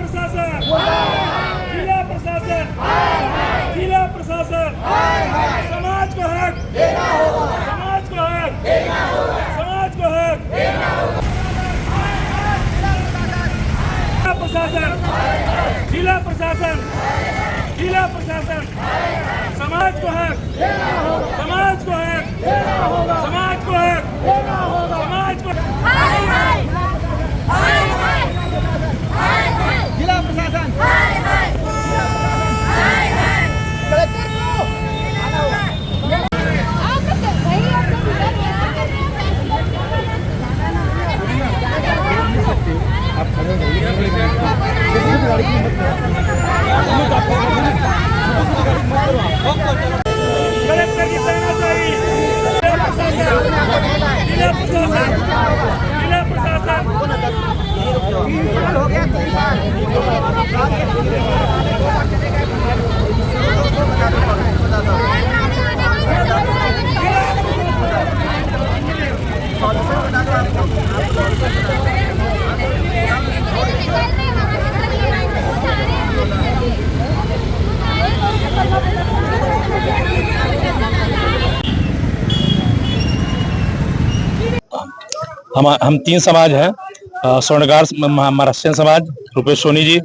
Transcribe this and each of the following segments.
प्रशासन, जिला प्रशासन, जिला प्रशासन, समाज को हक देना होगा, समाज को हक देना होगा, समाज को हक देना होगा। प्रशासन, जिला प्रशासन, जिला प्रशासन, समाज को हक देना होगा, समाज को हक देना होगा, समाज को हक देना होगा, समाज को जिला प्रशासन कलेक्टर कलेक्टर की तानाशाही, जिला प्रशासन, जिला प्रशासन हो गया हम तीन समाज हैं, स्वर्णकार महाराष्ट्रियन समाज रुपेश सोनी जी,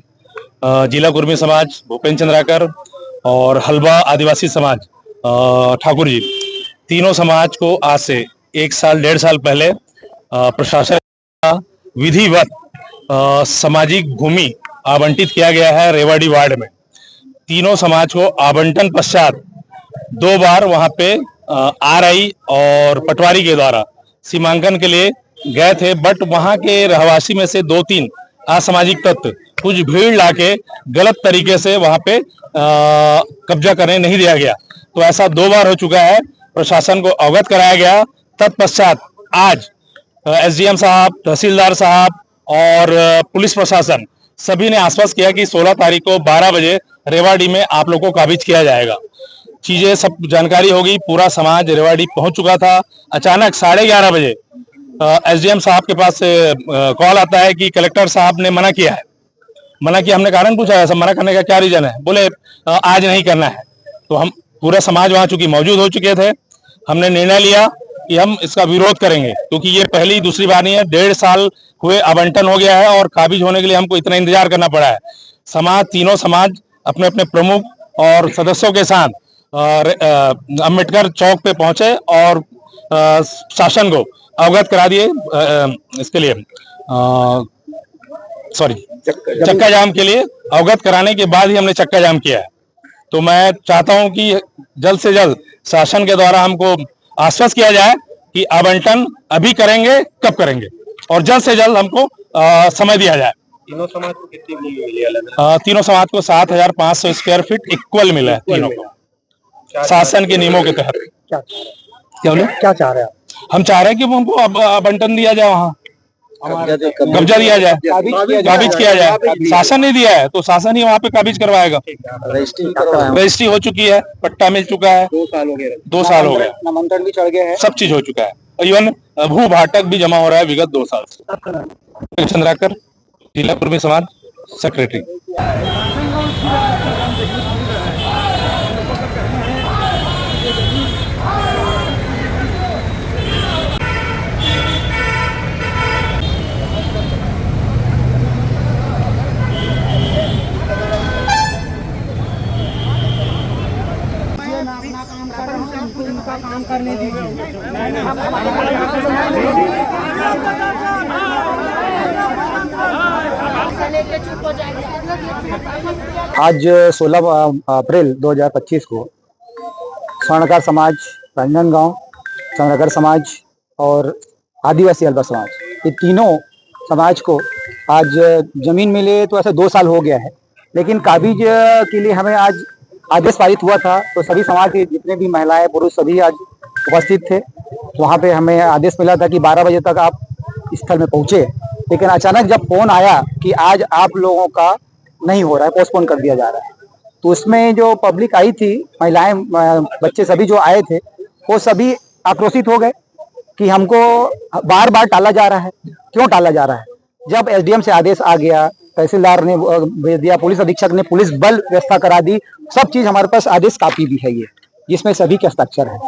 जिला कुर्मी समाज भूपेंद्र चंद्राकर और हलवा आदिवासी समाज ठाकुर जी। तीनों समाज को आज से 1-1.5 साल पहले प्रशासन का विधिवत सामाजिक भूमि आवंटित किया गया है रेवाड़ी वार्ड में। तीनों समाज को आवंटन पश्चात 2 बार वहां पे आरआई और पटवारी के द्वारा सीमांकन के लिए गए थे, बट वहां के रहवासी में से 2-3 असामाजिक तत्व कुछ भीड़ लाके गलत तरीके से वहां पे कब्जा करने नहीं दिया गया। तो ऐसा 2 बार हो चुका है, प्रशासन को अवगत कराया गया। तत्पश्चात आज एसडीएम साहब, तहसीलदार साहब और पुलिस प्रशासन सभी ने आश्वस्त किया कि 16 तारीख को 12 बजे रेवाड़ी में आप लोगों को काबिज किया जाएगा। चीजें सब जानकारी होगी, पूरा समाज रेवाड़ी पहुंच चुका था। अचानक 11:30 बजे एसडीएम साहब के पास से कॉल आता है कि कलेक्टर साहब ने मना किया है। मना किया, हमने कारण पूछा है, सब मना करने का क्या रीजन है? बोले आज नहीं करना है। तो हम पूरा समाज वहां चूंकि मौजूद हो चुके थे, हमने निर्णय लिया कि हम इसका विरोध करेंगे, क्योंकि ये पहली दूसरी बार नहीं है। 1.5 साल हुए आवंटन हो गया है और काबिज होने के लिए हमको इतना इंतजार करना पड़ा है। समाज, तीनों समाज अपने अपने प्रमुख और सदस्यों के साथ अम्बेडकर चौक पे पहुंचे और शासन को अवगत करा दिए। इसके लिए चक्का जाम के लिए अवगत कराने के बाद ही हमने चक्का जाम किया है। तो मैं चाहता हूं कि जल्द से जल्द शासन के द्वारा हमको आश्वस्त किया जाए कि आवंटन अभी करेंगे, कब करेंगे, और जल्द से जल्द हमको समय दिया जाए। तीनों समाज को कितनी भूमि मिली अलग? तीनों समाज को 7,500 स्क्वायर फीट इक्वल मिला है तीनों को, शासन के नियमों के तहत। क्या बोले, क्या चाह रहे हैं? हम चाह रहे हैं कि हमको आवंटन दिया जाए, वहाँ कब्जा दिया जाए, काबिज किया जाए। शासन ने दिया है तो शासन ही वहाँ पे काबिज करवाएगा। रजिस्ट्री हो चुकी है, पट्टा मिल चुका है, 2 साल हो गए, 2 साल हो गए, नामांकन भी चढ़ गया है, सब चीज हो चुका है। इवन भू भाटक भी जमा हो रहा है विगत 2 साल से। चंद्राकर, जिला कुर्मी समाज सेक्रेटरी। काम करने दीजिए। आज 16 अप्रैल 2025 को स्वर्णकार समाज, रंजनगांव, चंद्रकर समाज और आदिवासी हलवा समाज, ये तीनों समाज को आज जमीन मिले तो ऐसे 2 साल हो गया है, लेकिन काबिज के लिए हमें आज आदेश पारित हुआ था। तो सभी समाज के जितने भी महिलाएं पुरुष सभी आज उपस्थित थे। वहाँ पे हमें आदेश मिला था कि 12 बजे तक आप स्थल में पहुँचे, लेकिन अचानक जब फोन आया कि आज आप लोगों का नहीं हो रहा है, पोस्टपोन कर दिया जा रहा है, तो उसमें जो पब्लिक आई थी, महिलाएं, बच्चे सभी जो आए थे, वो सभी आक्रोशित हो गए कि हमको बार बार टाला जा रहा है। क्यों टाला जा रहा है? जब एसडीएम से आदेश आ गया, तहसीलदार ने दिया, पुलिस अधीक्षक ने पुलिस बल व्यवस्था करा दी, सब चीज हमारे पास आदेश कॉपी भी है ये, जिसमें सभी के हस्ताक्षर है।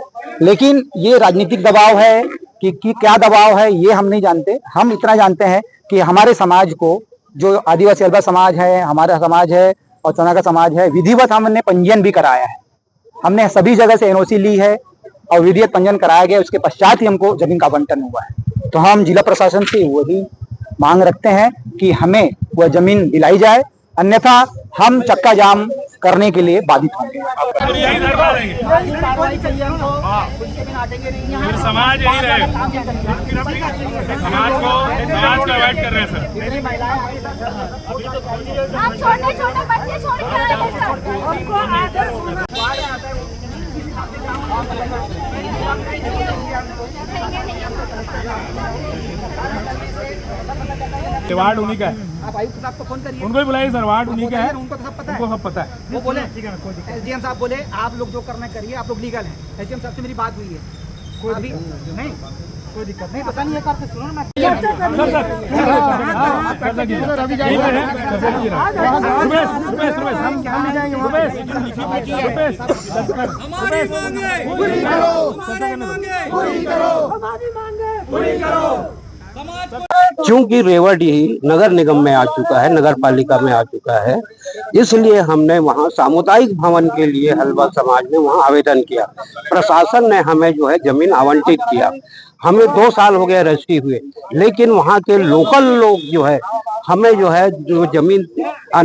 लेकिन ये राजनीतिक दबाव है कि क्या दबाव है ये हम नहीं जानते। हम इतना जानते हैं कि हमारे समाज को, जो आदिवासी अल्बा समाज है, हमारा समाज है और चौनाका समाज है, विधिवत हमने पंजीयन भी कराया है। हमने सभी जगह से एनओसी ली है और विधिवत पंजीयन कराया गया, उसके पश्चात ही हमको जमीन का आवंटन हुआ है। तो हम जिला प्रशासन से वही मांग रखते हैं कि हमें वह जमीन दिलाई जाए, अन्यथा हम चक्का जाम करने के लिए बाधित होंगे। यही दरबार है, फिर समाज यही रहे, समाज को अवॉइड कर रहे हैं सर। आप छोटे छोटे बच्चे छोड़ के आए हैं सर, उनको आदर्श होना। वार्ड उन्हीं का है, आप आयुक्त साहब को फोन करिए, उनको ही बुलाइए सर, वार्ड उन्हीं का है, उनको तो सब पता है, उनको सब पता है। वो बोले एसडीएम साहब बोले आप लोग जो करना करिए, आप लोग लीगल हैं। एसडीएम साहब से मेरी बात हुई है, अभी नहीं कोई दिक्कत नहीं, पता नहीं है करते सुनो ना क्योंकि रेवाडीह नगर निगम में आ चुका है, नगर पालिका में आ चुका है, इसलिए हमने वहाँ सामुदायिक भवन के लिए हलवा समाज ने वहाँ आवेदन किया। प्रशासन ने हमें जो है जमीन आवंटित किया। हमें 2 साल हो गए रजिस्ट्री हुए, लेकिन वहाँ के लोकल लोग जो है हमें जो है जो जमीन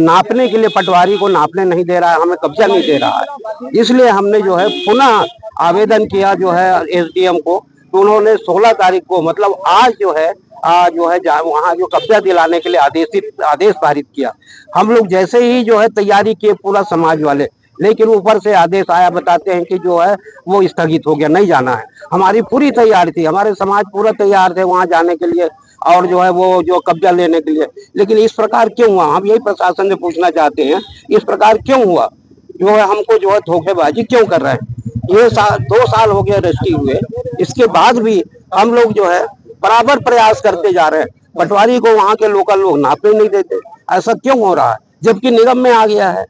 नापने के लिए पटवारी को नापने नहीं दे रहा है, हमें कब्जा नहीं दे रहा है। इसलिए हमने जो है पुनः आवेदन किया जो है एसडीएम को, तो उन्होंने 16 तारीख को मतलब आज जो है वहाँ जो कब्जा दिलाने के लिए आदेश पारित किया। हम लोग जैसे ही जो है तैयारी किए पूरा समाज वाले, लेकिन ऊपर से आदेश आया, बताते हैं कि जो है वो स्थगित हो गया, नहीं जाना है। हमारी पूरी तैयारी थी, हमारे समाज पूरा तैयार थे वहाँ जाने के लिए और जो है वो जो कब्जा लेने के लिए, लेकिन इस प्रकार क्यों हुआ, हम यही प्रशासन से पूछना चाहते हैं, इस प्रकार क्यों हुआ, जो है हमको जो है धोखेबाजी क्यों कर रहे हैं। ये 2 साल हो गए रजिस्ट्री हुए, इसके बाद भी हम लोग जो है बराबर प्रयास करते जा रहे हैं, पटवारी को वहाँ के लोकल लोग नापने नहीं देते। ऐसा क्यों हो रहा है जबकि निगम में आ गया है।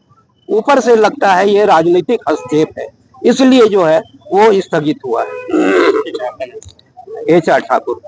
ऊपर से लगता है ये राजनीतिक हस्तक्षेप है, इसलिए जो है वो स्थगित हुआ है। HR ठाकुर।